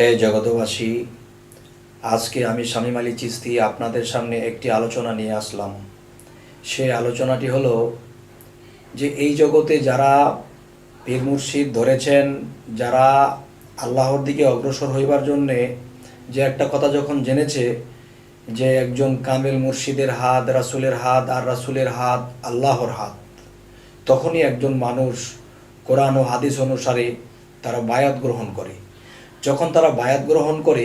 হে জগতবাসী, আজকে আমি শামীম আলী চিশতি আপনাদের সামনে একটি আলোচনা নিয়ে আসলাম। সেই আলোচনাটি হলো যে এই জগতে যারা পীর মুর্শিদ ধরেছেন, যারা আল্লাহর দিকে অগ্রসর হইবার জন্যে যে একটা কথা যখন জেনেছে যে একজন কামেল মুর্শিদের হাত রাসূলের হাত আর রাসূলের হাত আল্লাহর হাত, তখনই একজন মানুষ কোরআন ও হাদিস অনুসারে তারা বায়াত গ্রহণ করে। যখন তারা বায়াত গ্রহণ করে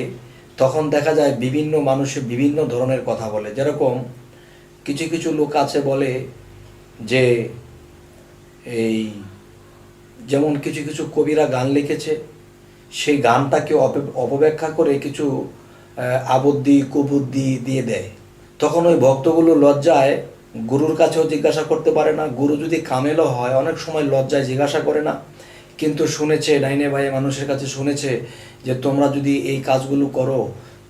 তখন দেখা যায় বিভিন্ন মানুষে বিভিন্ন ধরনের কথা বলে। যেরকম কিছু কিছু লোক আছে বলে যে এই যেমন কিছু কিছু কবিরা গান লিখেছে, সেই গানটাকে অপব্যাখ্যা করে কিছু আবদ্ধি কুবুদ্ধি দিয়ে দেয়। তখন ওই ভক্তগুলো লজ্জায় গুরুর কাছেও জিজ্ঞাসা করতে পারে না। গুরু যদি কামেলও হয় অনেক সময় লজ্জায় জিজ্ঞাসা করে না, কিন্তু শুনেছে ডাইনে ভাইয়ে মানুষের কাছে শুনেছে যে তোমরা যদি এই কাজগুলো করো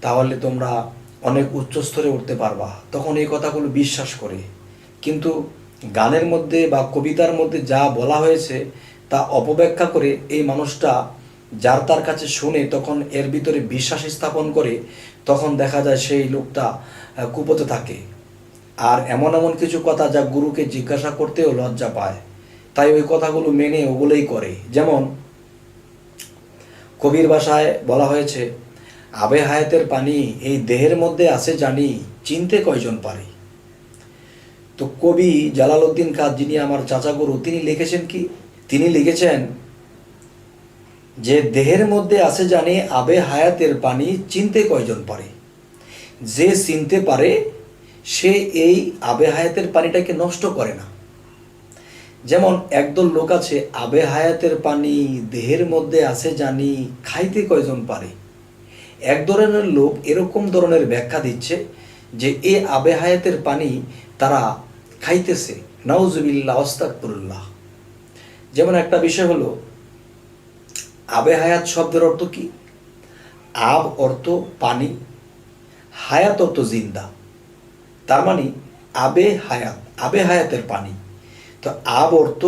তাহলে তোমরা অনেক উচ্চ স্তরে উঠতে পারবা, তখন এই কথাগুলো বিশ্বাস করে। কিন্তু গানের মধ্যে বা কবিতার মধ্যে যা বলা হয়েছে তা অপব্যাখ্যা করে এই মানুষটা যার তার কাছে শুনে তখন এর ভিতরে বিশ্বাস স্থাপন করে, তখন দেখা যায় সেই লোকটা কুপথে থাকে। আর এমন এমন কিছু কথা যা গুরুকে জিজ্ঞাসা করতেও লজ্জা পায়, তাই ওই কথাগুলো মেনে ওগুলোই করে। যেমন কবির ভাষায় বলা হয়েছে, আবে হায়াতের পানি এই দেহের মধ্যে আছে জানি, চিনতে কয়জন পারে। তো কবি জালালউদ্দিন খান, যিনি আমার চাচা গুরু, তিনি লিখেছেন কি? তিনি লিখেছেন যে দেহের মধ্যে আছে জানি, আবে হায়াতের পানি চিনতে কয়জন পারে। যে চিনতে পারে সে এই আবে হায়াতের পানিটাকে নষ্ট করে না। যেমন একদল লোক আছে, আবে হায়াতের পানি দেহের মধ্যে আছে জানি, খাইতে কয়জন পারে। এক ধরনের লোক এরকম ধরনের ব্যাখ্যা দিচ্ছে যে এ আবে হায়াতের পানি তারা খাইতেছে। নাউজুবিল্লাহ, আস্তাগফিরুল্লাহ। যেমন একটা বিষয় হলো, আবে হায়াত শব্দের অর্থ কি? আব অর্থ পানি, হায়াত অর্থ জিন্দা। তার মানে আবে হায়াত, আবে হায়াতের পানি। তো আব অর্থ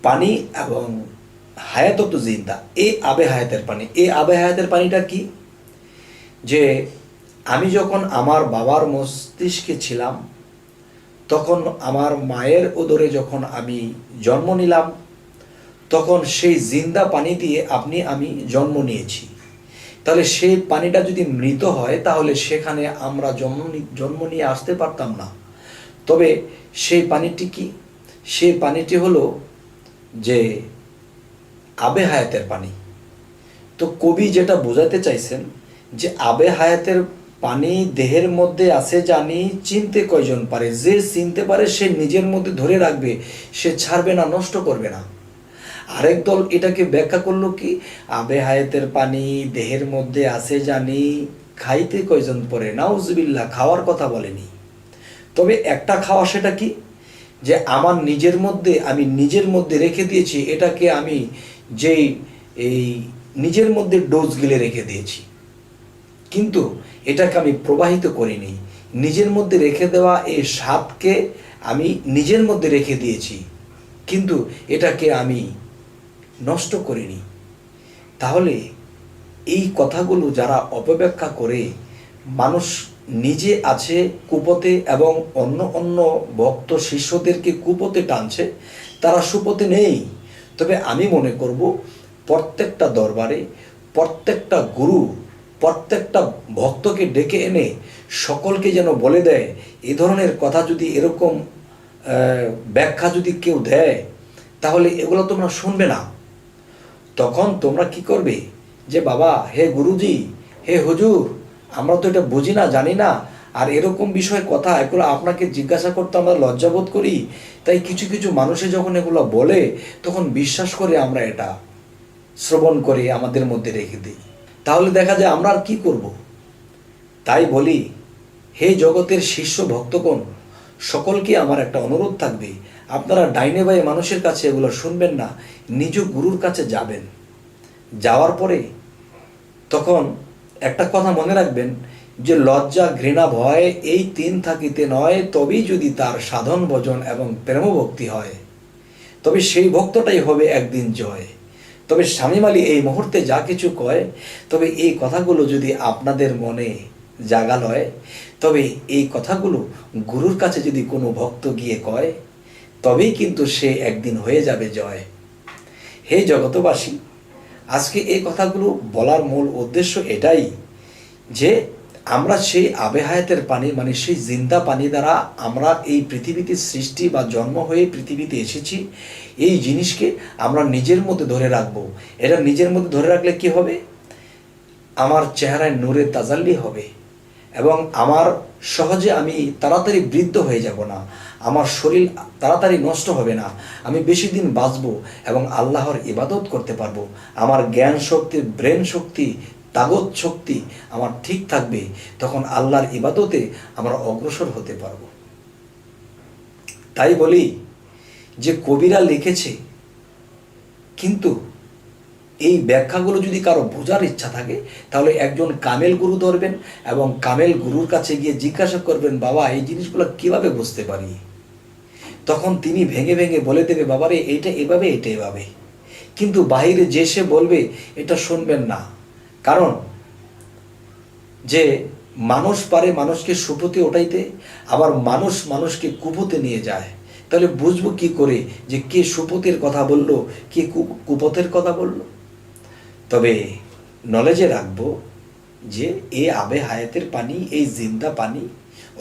পানি এবং হায়াত অর্থ জিন্দা। এই আবে হায়াতের পানি, এই আবে হায়াতের পানিটা কি? যে আমি যখন আমার বাবার মস্তিষ্কে ছিলাম, তখন আমার মায়ের উদরে যখন আমি জন্ম নিলাম, তখন সেই জিন্দা পানি দিয়ে আমি জন্ম নিয়েছি। তাহলে সেই পানিটা যদি মৃত হয় তাহলে সেখানে আমরা জন্ম নিয়ে আসতে পারতাম না। তবে সেই পানিটি কি? সেই পানিটি হলো যে আবে হায়াতের পানি। তো কবি যেটা বোঝাতে চাইছেন যে আবে হায়াতের পানি দেহের মধ্যে আছে জানি, চিনতে কয়জন পারে। যে চিনতে পারে সে নিজের মধ্যে ধরে রাখবে, সে ছাড়বে না, নষ্ট করবে না। আরেক দল এটাকে ব্যাখ্যা করলো কি, আবে হায়াতের পানি দেহের মধ্যে আছে জানি, খাইতে কয়জন পরে। নাউজুবিল্লাহ, খাওয়ার কথা বলেনি। তবে একটা খাওয়া, সেটা কি? যে আমার নিজের মধ্যে আমি নিজের মধ্যে রেখে দিয়েছি, এটাকে আমি যেই এই নিজের মধ্যে ডোজ গিলে রেখে দিয়েছি, কিন্তু এটাকে আমি প্রবাহিত করিনি। নিজের মধ্যে রেখে দেওয়া এই স্বাদকে আমি নিজের মধ্যে রেখে দিয়েছি, কিন্তু এটাকে আমি নষ্ট করিনি। তাহলে এই কথাগুলো যারা অপব্যাখ্যা করে মানুষ নিজে আছে কুপথে এবং অন্য অন্য ভক্ত শিষ্যদেরকে কুপথে টানছে, তারা সুপথে নেই। তবে আমি মনে করব প্রত্যেকটা দরবারে প্রত্যেকটা গুরু প্রত্যেকটা ভক্তকে ডেকে এনে সকলকে যেন বলে দেয়, এ ধরনের কথা যদি এরকম ব্যাখ্যা যদি কেউ দেয় তাহলে এগুলো তোমরা শুনবে না। তখন তোমরা কি করবে? যে বাবা, হে গুরুজি, হে হুজুর, আমরা তো এটা বুঝি না, জানি না, আর এরকম বিষয় কথা এগুলো আপনাকে জিজ্ঞাসা করতে আমরা লজ্জাবোধ করি। তাই কিছু কিছু মানুষে যখন এগুলো বলে তখন বিশ্বাস করে আমরা এটা শ্রবণ করে আমাদের মধ্যে রেখে দিই। তাহলে দেখা যায় আমরা আর কি করব? তাই বলি, হে জগতের শিষ্য ভক্তগণ, সকলকে আমার একটা অনুরোধ থাকবে, আপনারা ডাইনে বাই মানুষের কাছে এগুলো শুনবেন না, নিজ গুরুর কাছে যাবেন। যাওয়ার পরে তখন একটা কথা মনে রাখবেন যে লজ্জা ঘৃণা ভয় এই তিন থাকিতে নয়, তবেই যদি তার সাধন ভজন এবং প্রেমভক্তি হয়, তবে সেই ভক্তটাই হবে একদিন জয়। তবে শামীম আলী এই মুহূর্তে যা কিছু কয়, তবে এই কথাগুলো যদি আপনাদের মনে জাগাল হয়, তবে এই কথাগুলো গুরুর কাছে যদি কোনো ভক্ত গিয়ে কয়, তবেই কিন্তু সে একদিন হয়ে যাবে জয়। হে জগতবাসী, আজকে এই কথাগুলো বলার মূল উদ্দেশ্য এটাই যে আমরা সেই আবে হায়াতের পানি, মানে সেই জিন্দা পানি দ্বারা আমরা এই পৃথিবীতে সৃষ্টি বা জন্ম হয়ে পৃথিবীতে এসেছি, এই জিনিসকে আমরা নিজের মধ্যে ধরে রাখবো। এটা নিজের মধ্যে ধরে রাখলে কি হবে? আমার চেহারায় নূরের তাজাল্লি হবে এবং আমার সহজে আমি তাড়াতাড়ি বৃদ্ধ হয়ে যাব না, আমার শরীর তাড়াতাড়ি নষ্ট হবে না, আমি বেশি দিন বাঁচব এবং আল্লাহর ইবাদত করতে পারবো। আমার জ্ঞান শক্তি, ব্রেন শক্তি, তাগত শক্তি আমার ঠিক থাকবে, তখন আল্লাহর ইবাদতে আমরা অগ্রসর হতে পারবো। তাই বলি যে কবিরা লিখেছে, কিন্তু এই ব্যাখ্যাগুলো যদি কারো বোঝার ইচ্ছা থাকে, তাহলে একজন কামেল গুরু ধরবেন এবং কামেল গুরুর কাছে গিয়ে জিজ্ঞাসা করবেন, বাবা এই জিনিসগুলো কিভাবে বুঝতে পারি? তখন তিনি ভেঙে ভেঙে বলে দেবে, বাবারে এইটা এভাবে, এটা এভাবে। কিন্তু বাহিরে যে সে বলবে, এটা শুনবেন না। কারণ যে মানুষ পারে মানুষকে সুপথে ওঠাইতে, আবার মানুষ মানুষকে কুপথে নিয়ে যায়। তাহলে বুঝবো কি করে যে কে সুপথের কথা বললো, কে কুপথের কথা বললো? তবে নলেজে রাখবো যে এই আবে হায়াতের পানি, এই জিন্দা পানি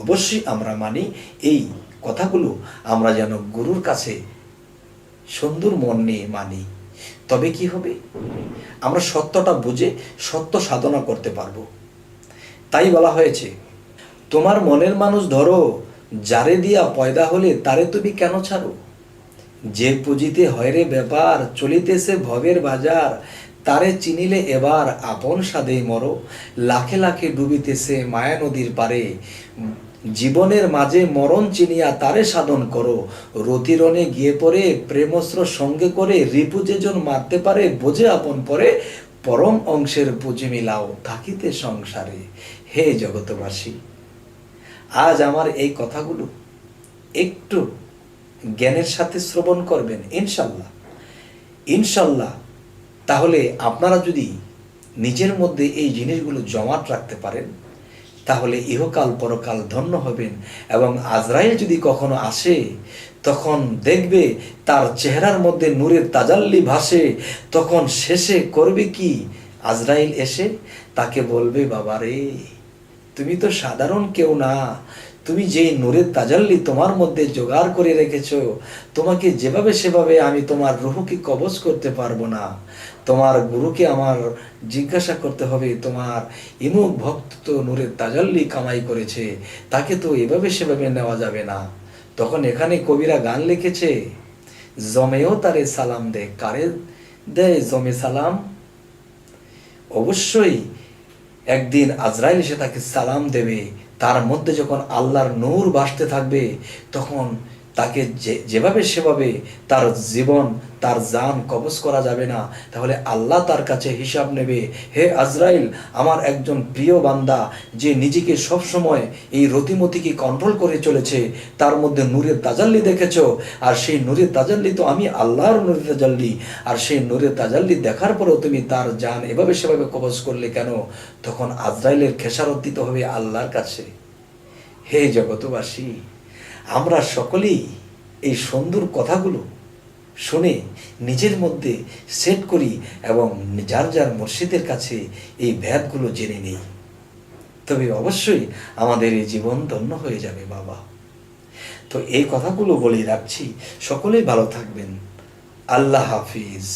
অবশ্যই আমরা মানি। এই কথাগুলো আমরা যেন গুরুর কাছে সুন্দর মন নিয়ে মানি। তবে কি হবে? আমরা সত্যটা বুঝে সত্য সাধনা করতে পারবো। তাই বলা হয়েছে, তোমার মনের মানুষ ধরো, যারে দিয়া পয়দা হলে তারে তুমি কেন ছাড়ো? যে পুঁজিতে হয় রে ব্যাপার, চলিতেছে ভবের বাজার, তারে চিনিলে এবার আপন সাদেই মরো। লাখে লাখে ডুবিতেছে মায়া নদীর পারে, জীবনের মাঝে মরণ চিনিয়া তারে সাধন করো। রতিরণে গিয়ে পড়ে প্রেমস্ত্র সঙ্গে করে, রিপু যেজন মারতে পারে বোঝে আপন পরে, পরম অংশের পুঁজি মিলাও থাকিতে সংসারে। হে জগতবাসী, আজ আমার এই কথাগুলো একটু জ্ঞানের সাথে শ্রবণ করবেন ইনশাল্লাহ। ইনশাল্লাহ তাহলে আপনারা যদি নিজের মধ্যে এই জিনিসগুলো জমাট রাখতে পারেন, তাহলে ইহকাল পরকাল ধন্য হবেন। এবং আজরাইল যদি কখনো আসে, তখন দেখবে তার চেহারার মধ্যে নূরের তাজাল্লি ভাসে। তখন শেষে করবে কি? আজরাইল এসে তাকে বলবে, বাবারে তুমি তো সাধারণ কেউ না, তুমি যেই নূরের তাজাল্লি তোমার মধ্যে জোগাড় করে রেখেছো, তোমাকে যেভাবে সেভাবে আমি তোমার রুহকে কবজ করতে পারবো না। তোমার গুরুকে আমার জিজ্ঞাসা করতে হবে, তোমার ইমুক ভক্ত তো নূরের তাজাল্লি কামাই করেছে, তাকে তো এভাবে সেভাবে নেওয়া যাবে না। তখন এখানে কবিরা গান লিখেছে, জমেও তারে সালাম দে। কারে দেয় জমে সালাম? অবশ্যই একদিন আজরাইল এসে তাকে সালাম দেবে। তার মধ্যে যখন আল্লাহর নূর ভাসতে থাকবে, তখন তাকে যেভাবে সেভাবে তার জীবন, তার জান কবজ করা যাবে না। তাহলে আল্লাহ তার কাছে হিসাব নেবে, হে আজরাইল, আমার একজন প্রিয় বান্দা যে নিজেকে সবসময় এই রতিমতিকে কন্ট্রোল করে চলেছে, তার মধ্যে নূরের তাজাল্লি দেখেছো, আর সেই নূরের তাজাল্লি তো আমি আল্লাহর নূরের তাজাল্লি, আর সেই নূরের তাজাল্লি দেখার পরেও তুমি তার জান এভাবে সেভাবে কবজ করলে কেন? তখন আজরাইলের খেসারত দিতে হবে আল্লাহর কাছে। হে জগতবাসী, আমরা সকলেই এই সুন্দর কথাগুলো শুনে নিজের মধ্যে সেট করি এবং যার যার মুর্শিদের কাছে এই ভেদগুলো জেনে নেই, তবে অবশ্যই আমাদের এই জীবন ধন্য হয়ে যাবে বাবা। তো এই কথাগুলো বলে রাখছি, সকলেই ভালো থাকবেন। আল্লাহ হাফিজ।